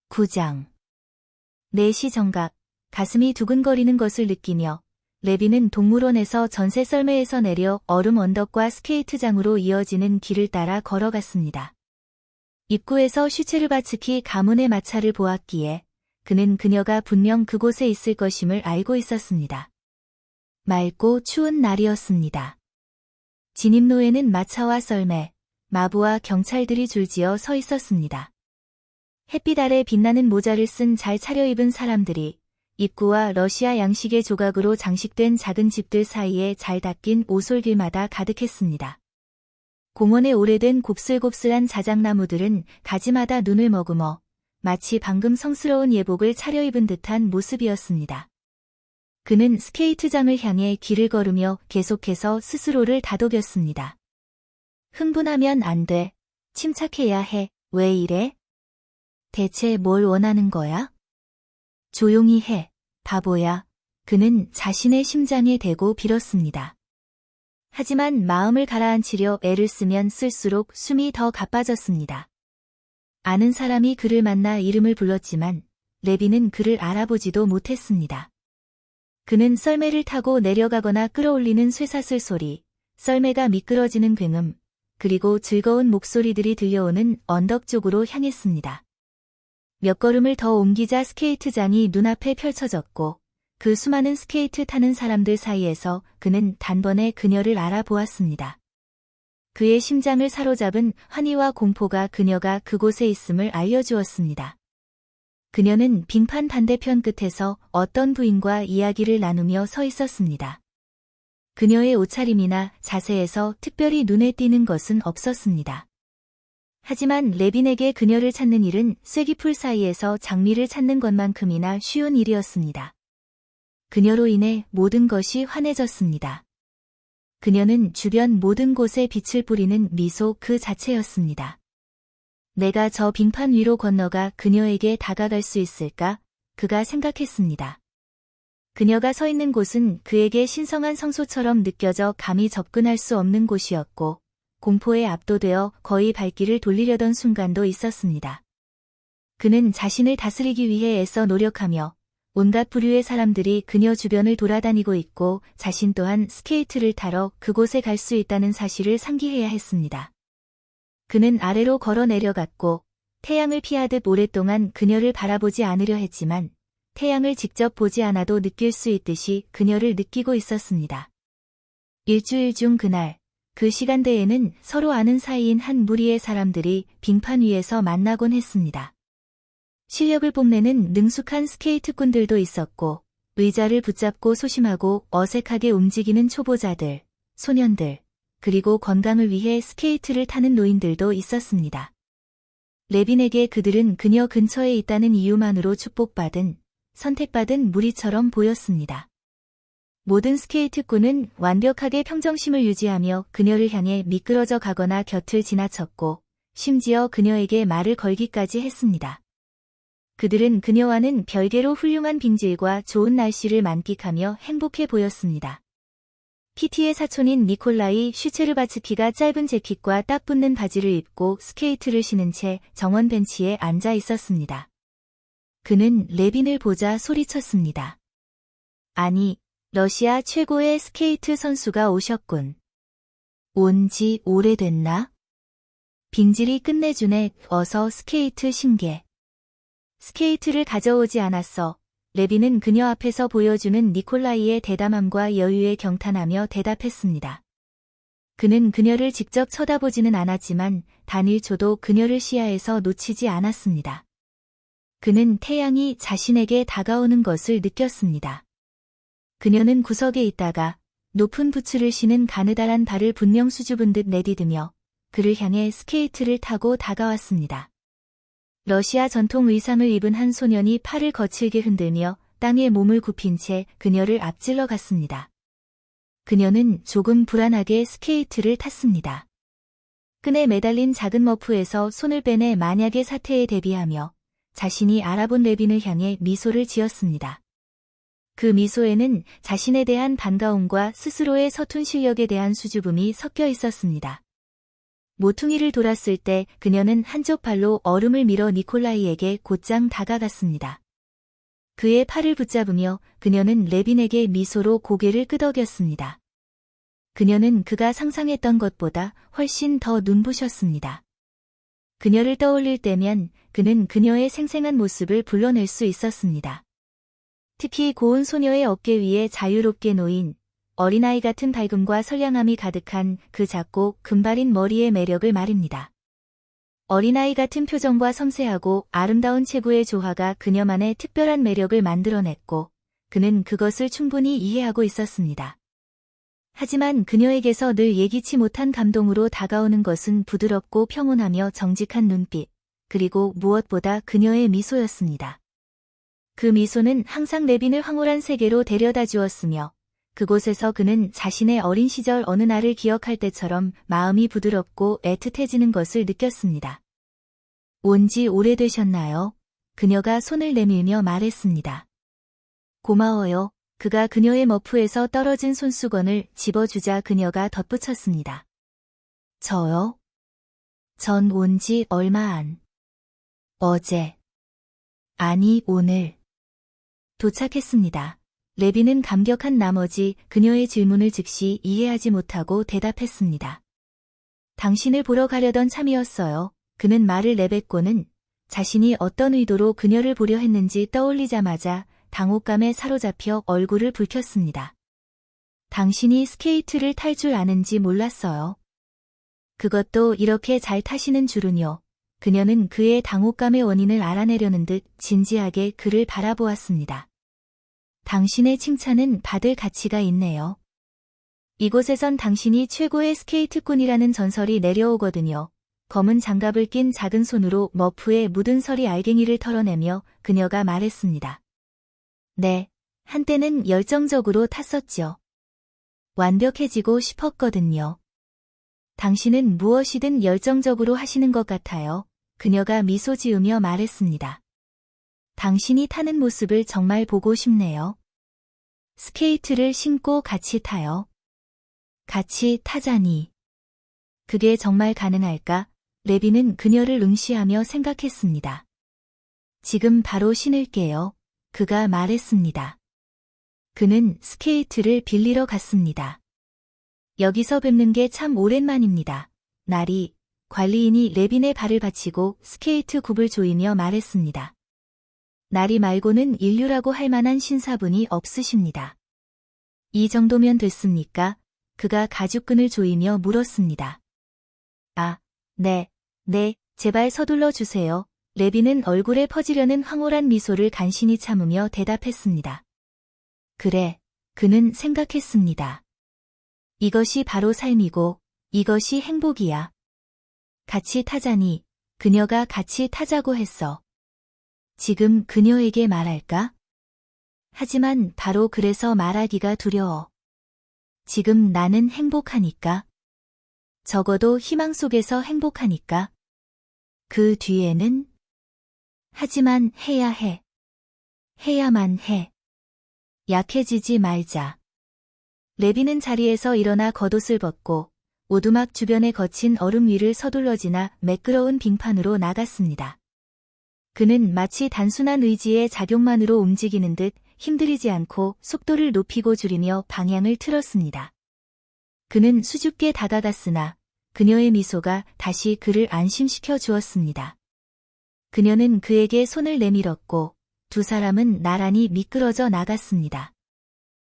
9장 4시 정각, 가슴이 두근거리는 것을 느끼며 레비는 동물원에서 전세 썰매에서 내려 얼음 언덕과 스케이트장으로 이어지는 길을 따라 걸어갔습니다. 입구에서 슈체르바츠키 가문의 마차를 보았기에 그는 그녀가 분명 그곳에 있을 것임을 알고 있었습니다. 맑고 추운 날이었습니다. 진입로에는 마차와 썰매, 마부와 경찰들이 줄지어 서 있었습니다. 햇빛 아래 빛나는 모자를 쓴 잘 차려입은 사람들이 입구와 러시아 양식의 조각으로 장식된 작은 집들 사이에 잘 닦인 오솔길마다 가득했습니다. 공원의 오래된 곱슬곱슬한 자작나무들은 가지마다 눈을 머금어 마치 방금 성스러운 예복을 차려입은 듯한 모습이었습니다. 그는 스케이트장을 향해 길을 걸으며 계속해서 스스로를 다독였습니다. 흥분하면 안 돼. 침착해야 해. 왜 이래? 대체 뭘 원하는 거야? 조용히 해, 바보야. 그는 자신의 심장에 대고 빌었습니다. 하지만 마음을 가라앉히려 애를 쓰면 쓸수록 숨이 더 가빠졌습니다. 아는 사람이 그를 만나 이름을 불렀지만 레비는 그를 알아보지도 못했습니다. 그는 썰매를 타고 내려가거나 끌어올리는 쇠사슬 소리, 썰매가 미끄러지는 굉음, 그리고 즐거운 목소리들이 들려오는 언덕 쪽으로 향했습니다. 몇 걸음을 더 옮기자 스케이트장이 눈앞에 펼쳐졌고 그 수많은 스케이트 타는 사람들 사이에서 그는 단번에 그녀를 알아보았습니다. 그의 심장을 사로잡은 환희와 공포가 그녀가 그곳에 있음을 알려주었습니다. 그녀는 빙판 반대편 끝에서 어떤 부인과 이야기를 나누며 서 있었습니다. 그녀의 옷차림이나 자세에서 특별히 눈에 띄는 것은 없었습니다. 하지만 레빈에게 그녀를 찾는 일은 쐐기풀 사이에서 장미를 찾는 것만큼이나 쉬운 일이었습니다. 그녀로 인해 모든 것이 환해졌습니다. 그녀는 주변 모든 곳에 빛을 뿌리는 미소 그 자체였습니다. 내가 저 빙판 위로 건너가 그녀에게 다가갈 수 있을까? 그가 생각했습니다. 그녀가 서 있는 곳은 그에게 신성한 성소처럼 느껴져 감히 접근할 수 없는 곳이었고 공포에 압도되어 거의 발길을 돌리려던 순간도 있었습니다. 그는 자신을 다스리기 위해 애써 노력하며 온갖 부류의 사람들이 그녀 주변을 돌아다니고 있고 자신 또한 스케이트를 타러 그곳에 갈 수 있다는 사실을 상기해야 했습니다. 그는 아래로 걸어 내려갔고 태양을 피하듯 오랫동안 그녀를 바라보지 않으려 했지만 태양을 직접 보지 않아도 느낄 수 있듯이 그녀를 느끼고 있었습니다. 일주일 중 그날, 그 시간대에는 서로 아는 사이인 한 무리의 사람들이 빙판 위에서 만나곤 했습니다. 실력을 뽐내는 능숙한 스케이트꾼들도 있었고 의자를 붙잡고 소심하고 어색하게 움직이는 초보자들, 소년들, 그리고 건강을 위해 스케이트를 타는 노인들도 있었습니다. 레빈에게 그들은 그녀 근처에 있다는 이유만으로 축복받은, 선택받은 무리처럼 보였습니다. 모든 스케이트꾼은 완벽하게 평정심을 유지하며 그녀를 향해 미끄러져 가거나 곁을 지나쳤고 심지어 그녀에게 말을 걸기까지 했습니다. 그들은 그녀와는 별개로 훌륭한 빙질과 좋은 날씨를 만끽하며 행복해 보였습니다. 피티의 사촌인 니콜라이 슈체르바츠키가 짧은 재킷과 딱 붙는 바지를 입고 스케이트를 신은 채 정원 벤치에 앉아 있었습니다. 그는 레빈을 보자 소리쳤습니다. 아니, 러시아 최고의 스케이트 선수가 오셨군. 온 지 오래됐나? 빙질이 끝내주네. 어서 스케이트 신게. 스케이트를 가져오지 않았어. 레빈은 그녀 앞에서 보여주는 니콜라이의 대담함과 여유에 경탄하며 대답했습니다. 그는 그녀를 직접 쳐다보지는 않았지만 단 1초도 그녀를 시야에서 놓치지 않았습니다. 그는 태양이 자신에게 다가오는 것을 느꼈습니다. 그녀는 구석에 있다가 높은 부츠를 신은 가느다란 발을 분명 수줍은 듯 내디디며 그를 향해 스케이트를 타고 다가왔습니다. 러시아 전통 의상을 입은 한 소년이 팔을 거칠게 흔들며 땅에 몸을 굽힌 채 그녀를 앞질러 갔습니다. 그녀는 조금 불안하게 스케이트를 탔습니다. 끈에 매달린 작은 머프에서 손을 빼내 만약의 사태에 대비하며 자신이 알아본 레빈을 향해 미소를 지었습니다. 그 미소에는 자신에 대한 반가움과 스스로의 서툰 실력에 대한 수줍음이 섞여 있었습니다. 모퉁이를 돌았을 때 그녀는 한쪽 발로 얼음을 밀어 니콜라이에게 곧장 다가갔습니다. 그의 팔을 붙잡으며 그녀는 레빈에게 미소로 고개를 끄덕였습니다. 그녀는 그가 상상했던 것보다 훨씬 더 눈부셨습니다. 그녀를 떠올릴 때면 그는 그녀의 생생한 모습을 불러낼 수 있었습니다. 특히 고운 소녀의 어깨 위에 자유롭게 놓인 어린아이 같은 밝음과 선량함이 가득한 그 작고 금발인 머리의 매력을 말입니다. 어린아이 같은 표정과 섬세하고 아름다운 체구의 조화가 그녀만의 특별한 매력을 만들어냈고 그는 그것을 충분히 이해하고 있었습니다. 하지만 그녀에게서 늘 예기치 못한 감동으로 다가오는 것은 부드럽고 평온하며 정직한 눈빛, 그리고 무엇보다 그녀의 미소였습니다. 그 미소는 항상 레빈을 황홀한 세계로 데려다 주었으며 그곳에서 그는 자신의 어린 시절 어느 날을 기억할 때처럼 마음이 부드럽고 애틋해지는 것을 느꼈습니다. 온 지 오래되셨나요? 그녀가 손을 내밀며 말했습니다. 고마워요. 그가 그녀의 머프에서 떨어진 손수건을 집어주자 그녀가 덧붙였습니다. 저요? 전 온 지 얼마 안. 어제. 아니, 오늘. 도착했습니다. 레빈은 감격한 나머지 그녀의 질문을 즉시 이해하지 못하고 대답했습니다. 당신을 보러 가려던 참이었어요. 그는 말을 내뱉고는 자신이 어떤 의도로 그녀를 보려 했는지 떠올리자마자 당혹감에 사로잡혀 얼굴을 붉혔습니다. 당신이 스케이트를 탈 줄 아는지 몰랐어요. 그것도 이렇게 잘 타시는 줄은요. 그녀는 그의 당혹감의 원인을 알아내려는 듯 진지하게 그를 바라보았습니다. 당신의 칭찬은 받을 가치가 있네요. 이곳에선 당신이 최고의 스케이트꾼이라는 전설이 내려오거든요. 검은 장갑을 낀 작은 손으로 머프에 묻은 서리 알갱이를 털어내며 그녀가 말했습니다. 네, 한때는 열정적으로 탔었죠. 완벽해지고 싶었거든요. 당신은 무엇이든 열정적으로 하시는 것 같아요. 그녀가 미소 지으며 말했습니다. 당신이 타는 모습을 정말 보고 싶네요. 스케이트를 신고 같이 타요. 같이 타자니. 그게 정말 가능할까? 레빈은 그녀를 응시하며 생각했습니다. 지금 바로 신을게요. 그가 말했습니다. 그는 스케이트를 빌리러 갔습니다. 여기서 뵙는 게 참 오랜만입니다. 나리, 관리인이 레빈의 발을 받치고 스케이트 굽을 조이며 말했습니다. 나리 말고는 인류라고 할 만한 신사분이 없으십니다. 이 정도면 됐습니까? 그가 가죽끈을 조이며 물었습니다. 아, 네, 제발 서둘러 주세요. 레빈은 얼굴에 퍼지려는 황홀한 미소를 간신히 참으며 대답했습니다. 그래, 그는 생각했습니다. 이것이 바로 삶이고 이것이 행복이야. 같이 타자니, 그녀가 같이 타자고 했어. 지금 그녀에게 말할까? 하지만 바로 그래서 말하기가 두려워. 지금 나는 행복하니까. 적어도 희망 속에서 행복하니까. 그 뒤에는? 하지만 해야 해. 해야만 해. 약해지지 말자. 레빈은 자리에서 일어나 겉옷을 벗고 오두막 주변에 거친 얼음 위를 서둘러 지나 매끄러운 빙판으로 나갔습니다. 그는 마치 단순한 의지의 작용만으로 움직이는 듯 힘들이지 않고 속도를 높이고 줄이며 방향을 틀었습니다. 그는 수줍게 다가갔으나 그녀의 미소가 다시 그를 안심시켜 주었습니다. 그녀는 그에게 손을 내밀었고 두 사람은 나란히 미끄러져 나갔습니다.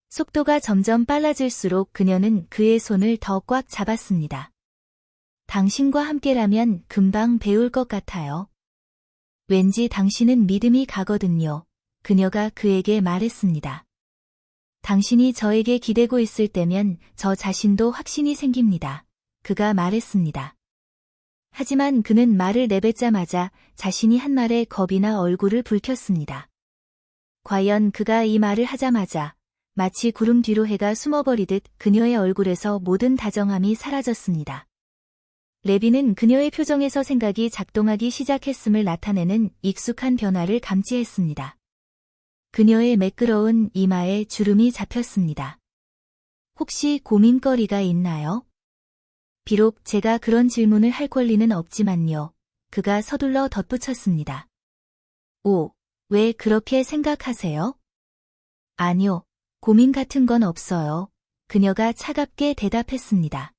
속도가 점점 빨라질수록 그녀는 그의 손을 더 꽉 잡았습니다. 당신과 함께라면 금방 배울 것 같아요. 왠지 당신은 믿음이 가거든요. 그녀가 그에게 말했습니다. 당신이 저에게 기대고 있을 때면 저 자신도 확신이 생깁니다. 그가 말했습니다. 하지만 그는 말을 내뱉자마자 자신이 한 말에 겁이 나 얼굴을 붉혔습니다. 과연 그가 이 말을 하자마자 마치 구름 뒤로 해가 숨어버리듯 그녀의 얼굴에서 모든 다정함이 사라졌습니다. 레빈은 그녀의 표정에서 생각이 작동하기 시작했음을 나타내는 익숙한 변화를 감지했습니다. 그녀의 매끄러운 이마에 주름이 잡혔습니다. 혹시 고민거리가 있나요? 비록 제가 그런 질문을 할 권리는 없지만요. 그가 서둘러 덧붙였습니다. 오, 왜 그렇게 생각하세요? 아니요, 고민 같은 건 없어요. 그녀가 차갑게 대답했습니다.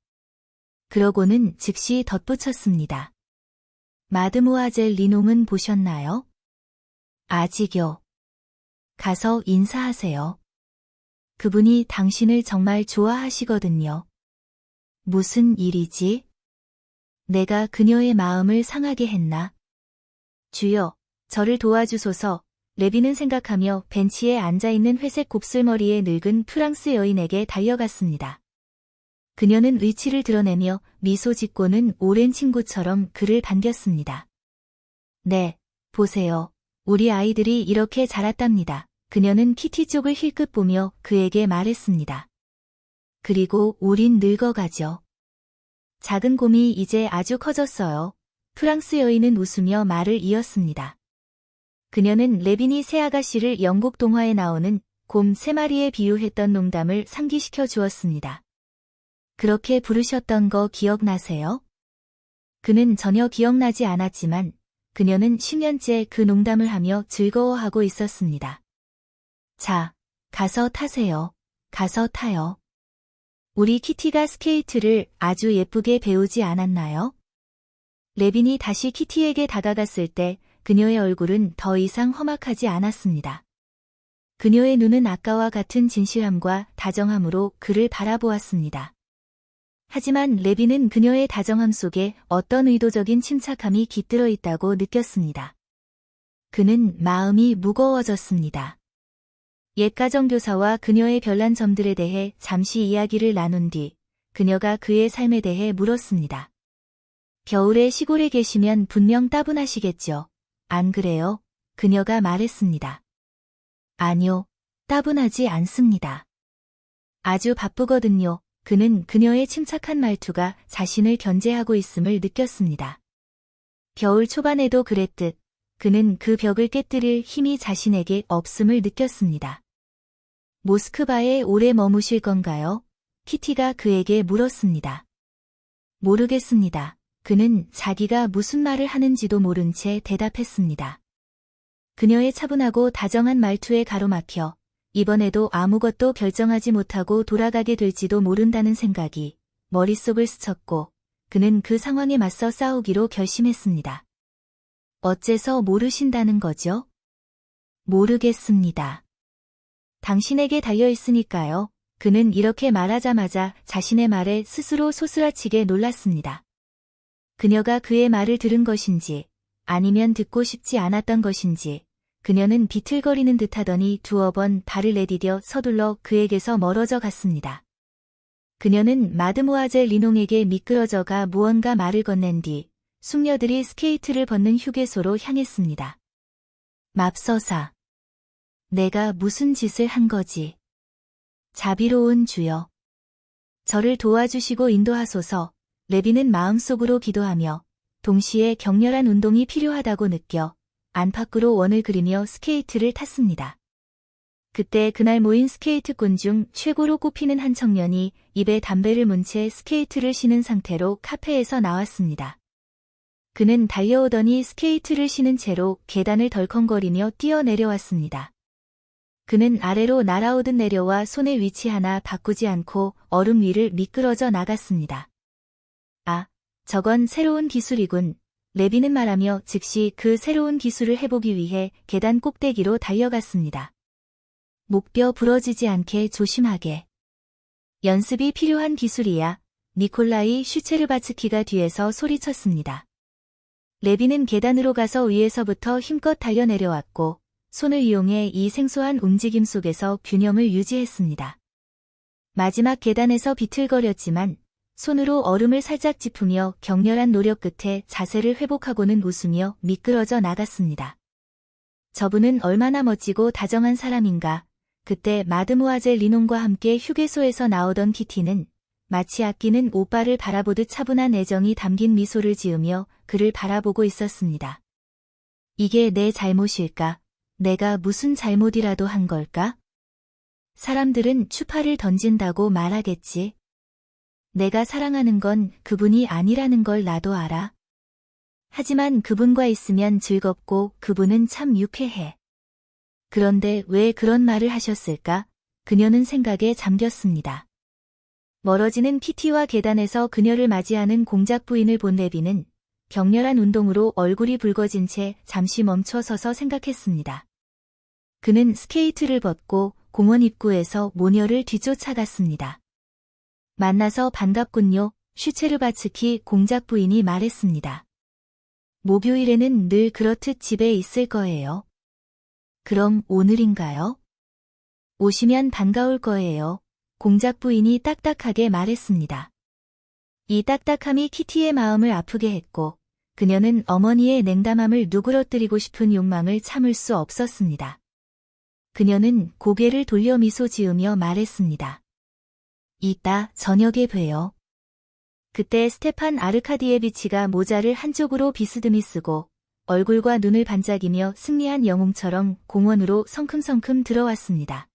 그러고는 즉시 덧붙였습니다. 마드모아젤 리농은 보셨나요? 아직요. 가서 인사하세요. 그분이 당신을 정말 좋아하시거든요. 무슨 일이지? 내가 그녀의 마음을 상하게 했나? 주여, 저를 도와주소서. 레비는 생각하며 벤치에 앉아있는 회색 곱슬머리의 늙은 프랑스 여인에게 달려갔습니다. 그녀는 의치를 드러내며 미소 짓고는 오랜 친구처럼 그를 반겼습니다. 네, 보세요. 우리 아이들이 이렇게 자랐답니다. 그녀는 키티 쪽을 힐끗 보며 그에게 말했습니다. 그리고 우린 늙어가죠. 작은 곰이 이제 아주 커졌어요. 프랑스 여인은 웃으며 말을 이었습니다. 그녀는 레빈이 새 아가씨를 영국 동화에 나오는 곰 3마리에 비유했던 농담을 상기시켜 주었습니다. 그렇게 부르셨던 거 기억나세요? 그는 전혀 기억나지 않았지만 그녀는 10년째 그 농담을 하며 즐거워하고 있었습니다. 자, 가서 타세요. 가서 타요. 우리 키티가 스케이트를 아주 예쁘게 배우지 않았나요? 레빈이 다시 키티에게 다가갔을 때 그녀의 얼굴은 더 이상 험악하지 않았습니다. 그녀의 눈은 아까와 같은 진실함과 다정함으로 그를 바라보았습니다. 하지만 레빈은 그녀의 다정함 속에 어떤 의도적인 침착함이 깃들어 있다고 느꼈습니다. 그는 마음이 무거워졌습니다. 옛 가정교사와 그녀의 별난 점들에 대해 잠시 이야기를 나눈 뒤 그녀가 그의 삶에 대해 물었습니다. 겨울에 시골에 계시면 분명 따분하시겠죠. 안 그래요? 그녀가 말했습니다. 아니요, 따분하지 않습니다. 아주 바쁘거든요. 그는 그녀의 침착한 말투가 자신을 견제하고 있음을 느꼈습니다. 겨울 초반에도 그랬듯 그는 그 벽을 깨뜨릴 힘이 자신에게 없음을 느꼈습니다. 모스크바에 오래 머무실 건가요? 키티가 그에게 물었습니다. 모르겠습니다. 그는 자기가 무슨 말을 하는지도 모른 채 대답했습니다. 그녀의 차분하고 다정한 말투에 가로막혀 이번에도 아무것도 결정하지 못하고 돌아가게 될지도 모른다는 생각이 머릿속을 스쳤고 그는 그 상황에 맞서 싸우기로 결심했습니다. 어째서 모르신다는 거죠? 모르겠습니다. 당신에게 달려있으니까요. 그는 이렇게 말하자마자 자신의 말에 스스로 소스라치게 놀랐습니다. 그녀가 그의 말을 들은 것인지 아니면 듣고 싶지 않았던 것인지 그녀는 비틀거리는 듯하더니 두어 번 발을 내디뎌 서둘러 그에게서 멀어져 갔습니다. 그녀는 마드모아젤 리농에게 미끄러져가 무언가 말을 건넨 뒤 숙녀들이 스케이트를 벗는 휴게소로 향했습니다. 맙소사. 내가 무슨 짓을 한 거지? 자비로운 주여. 저를 도와주시고 인도하소서. 레비는 마음속으로 기도하며 동시에 격렬한 운동이 필요하다고 느껴 안팎으로 원을 그리며 스케이트를 탔습니다. 그때 그날 모인 스케이트꾼 중 최고로 꼽히는 한 청년이 입에 담배를 문 채 스케이트를 신은 상태로 카페에서 나왔습니다. 그는 달려오더니 스케이트를 신은 채로 계단을 덜컹거리며 뛰어내려왔습니다. 그는 아래로 날아오듯 내려와 손의 위치 하나 바꾸지 않고 얼음 위를 미끄러져 나갔습니다. 아, 저건 새로운 기술이군. 레비는 말하며 즉시 그 새로운 기술을 해보기 위해 계단 꼭대기로 달려갔습니다. 목뼈 부러지지 않게 조심하게. 연습이 필요한 기술이야. 니콜라이 슈체르바츠키가 뒤에서 소리쳤습니다. 레비는 계단으로 가서 위에서부터 힘껏 달려내려왔고 손을 이용해 이 생소한 움직임 속에서 균형을 유지했습니다. 마지막 계단에서 비틀거렸지만 손으로 얼음을 살짝 짚으며 격렬한 노력 끝에 자세를 회복하고는 웃으며 미끄러져 나갔습니다. 저분은 얼마나 멋지고 다정한 사람인가. 그때 마드모아젤 리농과 함께 휴게소에서 나오던 키티는 마치 아끼는 오빠를 바라보듯 차분한 애정이 담긴 미소를 지으며 그를 바라보고 있었습니다. 이게 내 잘못일까? 내가 무슨 잘못이라도 한 걸까? 사람들은 추파를 던진다고 말하겠지. 내가 사랑하는 건 그분이 아니라는 걸 나도 알아. 하지만 그분과 있으면 즐겁고 그분은 참 유쾌해. 그런데 왜 그런 말을 하셨을까? 그녀는 생각에 잠겼습니다. 멀어지는 키티와 계단에서 그녀를 맞이하는 공작 부인을 본 레비는 격렬한 운동으로 얼굴이 붉어진 채 잠시 멈춰 서서 생각했습니다. 그는 스케이트를 벗고 공원 입구에서 모녀를 뒤쫓아갔습니다. 만나서 반갑군요. 슈체르바츠키 공작 부인이 말했습니다. 목요일에는 늘 그렇듯 집에 있을 거예요. 그럼 오늘인가요? 오시면 반가울 거예요. 공작 부인이 딱딱하게 말했습니다. 이 딱딱함이 키티의 마음을 아프게 했고 그녀는 어머니의 냉담함을 누그러뜨리고 싶은 욕망을 참을 수 없었습니다. 그녀는 고개를 돌려 미소 지으며 말했습니다. 이따 저녁에 봬요. 그때 스테판 아르카디에비치가 모자를 한쪽으로 비스듬히 쓰고 얼굴과 눈을 반짝이며 승리한 영웅처럼 공원으로 성큼성큼 들어왔습니다.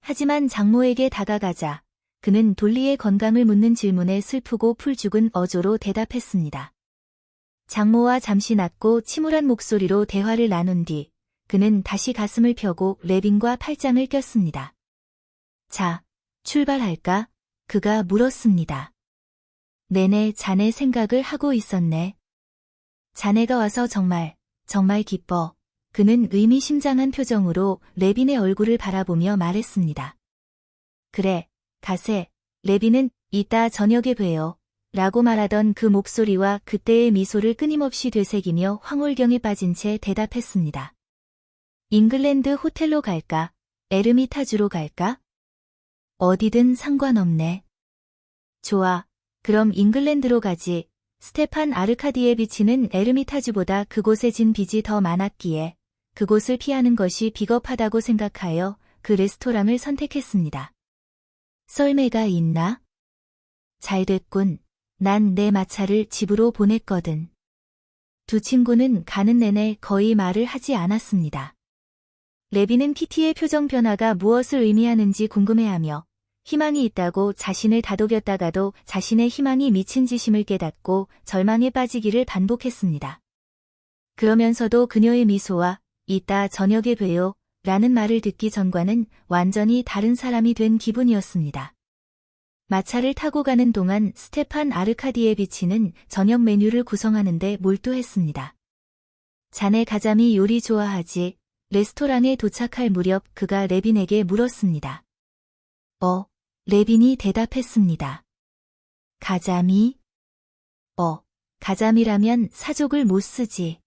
하지만 장모에게 다가가자 그는 돌리의 건강을 묻는 질문에 슬프고 풀죽은 어조로 대답했습니다. 장모와 잠시 낮고 침울한 목소리로 대화를 나눈 뒤 그는 다시 가슴을 펴고 레빈과 팔짱을 꼈습니다. 자, 출발할까? 그가 물었습니다. 내내 자네 생각을 하고 있었네. 자네가 와서 정말 기뻐. 그는 의미심장한 표정으로 레빈의 얼굴을 바라보며 말했습니다. 그래, 가세. 레빈은 이따 저녁에 봬요. 라고 말하던 그 목소리와 그때의 미소를 끊임없이 되새기며 황홀경에 빠진 채 대답했습니다. 잉글랜드 호텔로 갈까? 에르미타주로 갈까? 어디든 상관없네. 좋아. 그럼 잉글랜드로 가지. 스테판 아르카디에비치는 에르미타주보다 그곳에 진 빚이 더 많았기에 그곳을 피하는 것이 비겁하다고 생각하여 그 레스토랑을 선택했습니다. 썰매가 있나? 잘됐군. 난 내 마차를 집으로 보냈거든. 두 친구는 가는 내내 거의 말을 하지 않았습니다. 레비는 키티의 표정 변화가 무엇을 의미하는지 궁금해하며 희망이 있다고 자신을 다독였다가도 자신의 희망이 미친 짓임을 깨닫고 절망에 빠지기를 반복했습니다. 그러면서도 그녀의 미소와 이따 저녁에 봬요 라는 말을 듣기 전과는 완전히 다른 사람이 된 기분이었습니다. 마차를 타고 가는 동안 스테판 아르카디에비치는 저녁 메뉴를 구성하는 데 몰두했습니다. 자네 가자미 요리 좋아하지? 레스토랑에 도착할 무렵 그가 레빈에게 물었습니다. 레빈이 대답했습니다. 가자미? 가자미라면 사족을 못 쓰지.